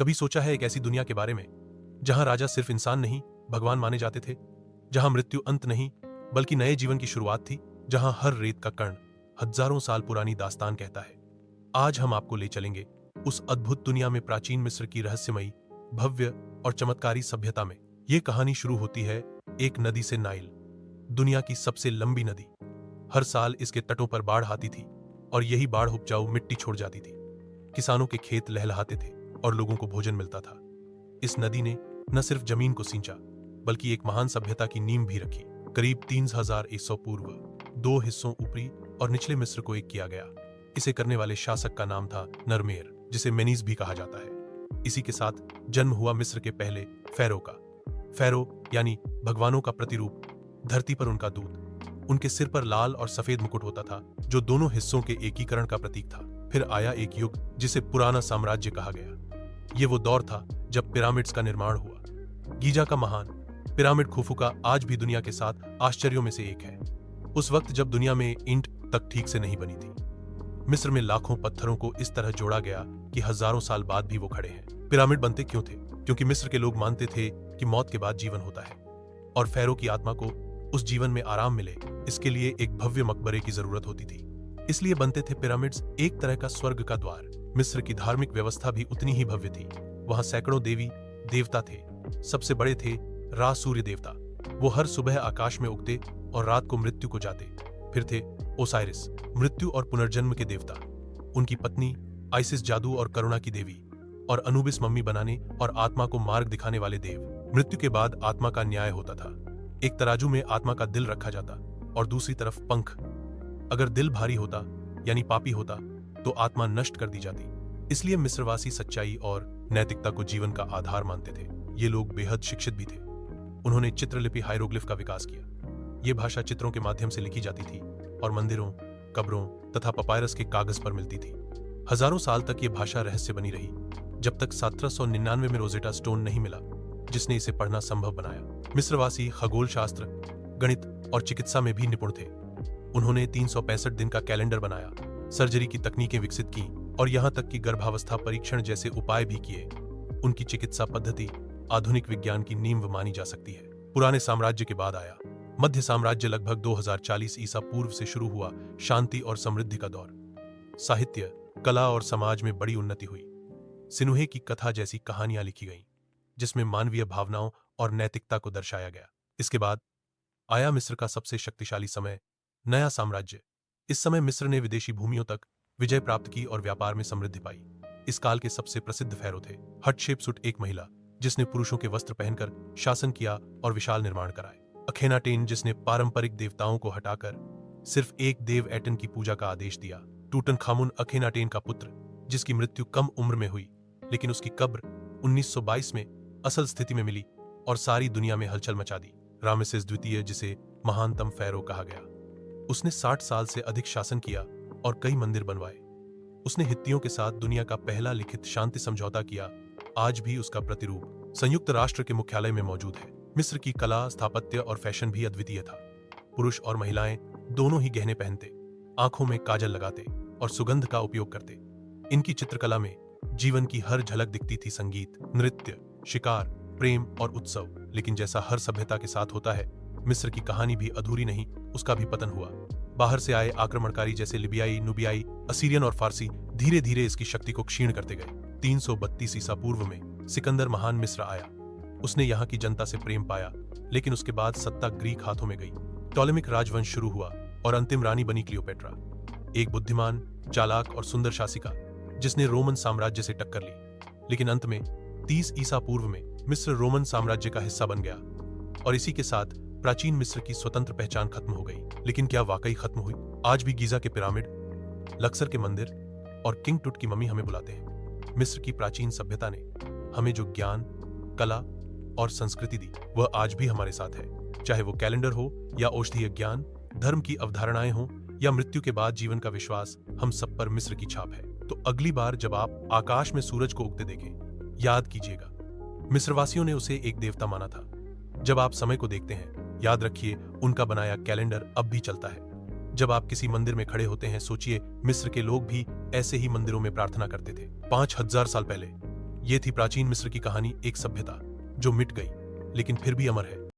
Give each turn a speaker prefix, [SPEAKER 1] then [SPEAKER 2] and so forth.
[SPEAKER 1] कभी सोचा है एक ऐसी दुनिया के बारे में जहां राजा सिर्फ इंसान नहीं भगवान माने जाते थे, जहां मृत्यु अंत नहीं बल्कि नए जीवन की शुरुआत थी, जहां हर रेत का कण हजारों साल पुरानी दास्तान कहता है। आज हम आपको ले चलेंगे उस अद्भुत दुनिया में, प्राचीन मिस्र की रहस्यमयी, भव्य और चमत्कारी सभ्यता में। यह कहानी शुरू होती है एक नदी से, नाइल, दुनिया की सबसे लंबी नदी। हर साल इसके तटों पर बाढ़ आती थी और यही बाढ़ उपजाऊ मिट्टी छोड़ जाती थी। किसानों के खेत लहलहाते थे और लोगों को भोजन मिलता था। इस नदी ने न सिर्फ जमीन को सींचा बल्कि एक महान सभ्यता की नींव भी रखी। करीब 3100 पूर्व दो हिस्सों, ऊपरी और निचले मिस्र को एक किया गया। इसे करने वाले शासक का नाम था नरमेर, जिसे मेनीस भी कहा जाता है। इसी के साथ जन्म हुआ मिस्र के पहले फैरो का। फैरो यानी भगवानों का प्रतिरूप, धरती पर उनका दूत। उनके सिर पर लाल और सफेद मुकुट होता था जो दोनों हिस्सों के एकीकरण का प्रतीक था। फिर आया एक युग जिसे पुराना साम्राज्य कहा गया। ये वो दौर था जब पिरामिड्स का निर्माण हुआ। गीजा का महान पिरामिड खुफू का आज भी दुनिया के 7 आश्चर्यों में से एक है। उस वक्त जब दुनिया में ईंट तक ठीक से नहीं बनी थी, मिस्र में लाखों पत्थरों को इस तरह जोड़ा गया कि हजारों साल बाद भी वो खड़े हैं। पिरामिड बनते क्यों थे? क्योंकि मिस्र के लोग मानते थे कि मौत के बाद जीवन होता है और फैरो की आत्मा को उस जीवन में आराम मिले, इसके लिए एक भव्य मकबरे की जरूरत होती थी। इसलिए बनते थे पिरामिड्स, एक तरह का स्वर्ग का द्वार। मिस्र की धार्मिक व्यवस्था भी उतनी ही भव्य थी। वहां सैकड़ों देवी देवता थे। सबसे बड़े थे रा, सूर्य देवता। वो हर सुबह आकाश में उगते और रात को मृत्यु को जाते। फिर थे ओसाइरिस, मृत्यु और पुनर्जन्म के देवता। उनकी पत्नी आइसिस, जादू और करुणा की देवी। और अनुबिस, मम्मी बनाने और आत्मा को मार्ग दिखाने वाले देव। मृत्यु के बाद आत्मा का न्याय होता था। एक तराजू में आत्मा का दिल रखा जाता और दूसरी तरफ पंख। अगर दिल भारी होता यानी पापी होता तो आत्मा नष्ट कर दी जाती। इसलिए मिस्रवासी सच्चाई और नैतिकता को जीवन का आधार मानते थे। ये लोग बेहद शिक्षित भी थे। उन्होंने चित्रलिपि, हाइरोग्लिफ का विकास किया। ये भाषा चित्रों के माध्यम से लिखी जाती थी और मंदिरों, कब्रों तथा पपायरस के कागज पर मिलती थी। हजारों साल तक ये भाषा रहस्य बनी रही, जब तक 1799 में रोजेटा स्टोन नहीं मिला जिसने इसे पढ़ना संभव बनाया। मिस्रवासी खगोल शास्त्र, गणित और चिकित्सा में भी निपुण थे। उन्होंने 365 दिन का कैलेंडर बनाया, सर्जरी की तकनीकें विकसित की और यहां तक कि गर्भावस्था परीक्षण जैसे उपाय भी किए। उनकी चिकित्सा पद्धति आधुनिक विज्ञान की नींव मानी जा सकती है। पुराने साम्राज्य के बाद आया मध्य साम्राज्य। लगभग 2040 ईसा पूर्व से शुरू हुआ शांति और समृद्धि का दौर। साहित्य, कला और समाज में बड़ी उन्नति हुई। सिनुहे की कथा जैसी कहानियां लिखी गईं जिसमें मानवीय भावनाओं और नैतिकता को दर्शाया गया। इसके बाद आया मिस्र का सबसे शक्तिशाली समय, नया साम्राज्य। इस समय मिस्र ने विदेशी भूमियों तक विजय प्राप्त की और व्यापार में समृद्धि पाई। इस काल के सबसे प्रसिद्ध फैरो थे हटशेपसुट, एक महिला जिसने पुरुषों के वस्त्र पहनकर शासन किया और विशाल निर्माण कराए। अखेनाटेन, जिसने पारंपरिक देवताओं को हटाकर सिर्फ एक देव एटन की पूजा का आदेश दिया। टूटनखामुन, अखेनाटेन का पुत्र, जिसकी मृत्यु कम उम्र में हुई लेकिन उसकी कब्र 1922 में असल स्थिति में मिली और सारी दुनिया में हलचल मचा दी। रामेसेस द्वितीय, जिसे महानतम फैरो कहा गया, उसने 60 साल से अधिक शासन किया और कई मंदिर बनवाए। उसने हित्तियों के साथ दुनिया का पहला लिखित शांति समझौता किया। आज भी उसका प्रतिरूप संयुक्त राष्ट्र के मुख्यालय में मौजूद है। मिस्र की कला, स्थापत्य और फैशन भी अद्वितीय था। पुरुष और महिलाएं दोनों ही गहने पहनते, आंखों में काजल लगाते और सुगंध का उपयोग करते। इनकी चित्रकला में जीवन की हर झलक दिखती थी। संगीत, नृत्य, शिकार, प्रेम और उत्सव। लेकिन जैसा हर सभ्यता के साथ होता है, मिस्र की कहानी भी अधूरी नहीं, उसका भी पतन हुआ। बाहर से आए आक्रमणकारी जैसे लिबियाई, नुबियाई, असीरियन और फारसी धीरे धीरे इसकी शक्ति को क्षीण करते गए। 332 ईसा पूर्व में सिकंदर महान मिस्र आया। उसने यहाँ की जनता से प्रेम पाया, लेकिन उसके बाद सत्ता ग्रीक हाथों में गई। टॉलेमिक राजवंश शुरू हुआ और अंतिम रानी बनी क्लियोपेट्रा, एक बुद्धिमान, चालाक और सुंदर शासिका जिसने रोमन साम्राज्य से टक्कर ली। लेकिन अंत में 30 ईसा पूर्व में मिस्र रोमन साम्राज्य का हिस्सा बन गया और इसी के साथ प्राचीन मिस्र की स्वतंत्र पहचान खत्म हो गई। लेकिन क्या वाकई खत्म हुई? आज भी गीजा के पिरामिड, लक्सर के मंदिर और किंग टुट की मम्मी हमें बुलाते हैं। मिस्र की प्राचीन सभ्यता ने हमें जो ज्ञान, कला और संस्कृति दी, वह आज भी हमारे साथ है। चाहे वो कैलेंडर हो या औषधीय ज्ञान, धर्म की अवधारणाएं हो या मृत्यु के बाद जीवन का विश्वास, हम सब पर मिस्र की छाप है। तो अगली बार जब आप आकाश में सूरज को उगते देखें, याद कीजिएगा, मिस्रवासियों ने उसे एक देवता माना था। जब आप समय को देखते हैं, याद रखिए उनका बनाया कैलेंडर अब भी चलता है। जब आप किसी मंदिर में खड़े होते हैं, सोचिए मिस्र के लोग भी ऐसे ही मंदिरों में प्रार्थना करते थे 5000 साल पहले। ये थी प्राचीन मिस्र की कहानी, एक सभ्यता जो मिट गई लेकिन फिर भी अमर है।